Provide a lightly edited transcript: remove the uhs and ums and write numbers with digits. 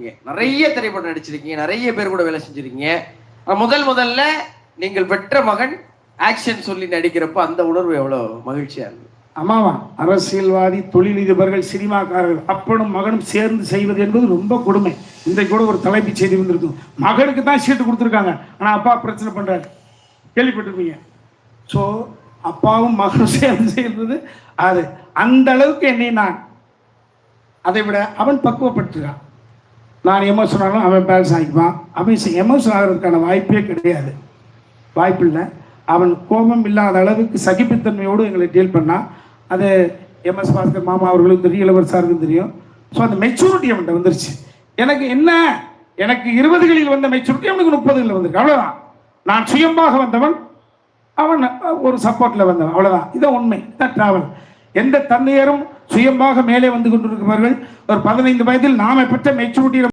பண்ணியிருக்கீங்க, நிறைய திரைப்படம் நடிச்சிருக்கீங்க, நிறைய பேர் கூட வேலை செஞ்சிருக்கீங்க. முதல்ல நீங்கள் பெற்ற மகன் ஆக்ஷன் சொல்லி நடிக்கிறப்ப அந்த உணர்வு எவ்வளவு மகிழ்ச்சியா இருக்கு? ஆமாவா, அரசியல்வாதி, தொழிலதிபர்கள், சினிமாக்காரர்கள் அப்பனும் மகனும் சேர்ந்து செய்வது என்பது ரொம்ப கொடுமை. இன்றைக்கு கூட ஒரு தலைப்பு செய்தி வந்திருக்கும், மகனுக்கு தான் சீட்டு கொடுத்துருக்காங்க, ஆனால் அப்பா பிரச்சனை பண்றாரு, கேள்விப்பட்டிருப்பீங்க. ஸோ அப்பாவும் மகனும் சேர்ந்து செய்வது அது அந்த அளவுக்கு என்னை நான் அதை விட அவன் பக்குவப்பட்டுருக்கான். நான் எமோஷன் ஆனாலும் அவன் பேலன்ஸ் ஆகிக்குவான். அவன் எமோஷன் ஆகிறதுக்கான வாய்ப்பே கிடையாது, வாய்ப்பு இல்லை. அவன் கோபம் இல்லாத அளவுக்கு சகிப்புத்தன்மையோடு எங்களை டீல் பண்ணால் அது எம்எஸ் பாஸ்கர் மாமா அவர்களுக்கும் தெரியும், இளவரசாருக்கும் தெரியும். ஸோ அந்த மெச்சூரிட்டி அவன்கிட்ட வந்துருச்சு. எனக்கு என்ன, எனக்கு 20களில் வந்த மெச்சூரிட்டி அவனுக்கு 30களில் வந்திருக்கு, அவ்வளோதான். நான் சுயமாக வந்தவன், அவன் ஒரு சப்போர்ட்டில் வந்தவன், அவ்வளோதான். இதான் உண்மை, இதான் டிராவல். எந்த தந்தையரும் சுயமாக மேலே வந்து கொண்டிருக்கிறார்கள். ஒரு 15 வயதில் நாம பெற்ற மெச்சூரிட்டி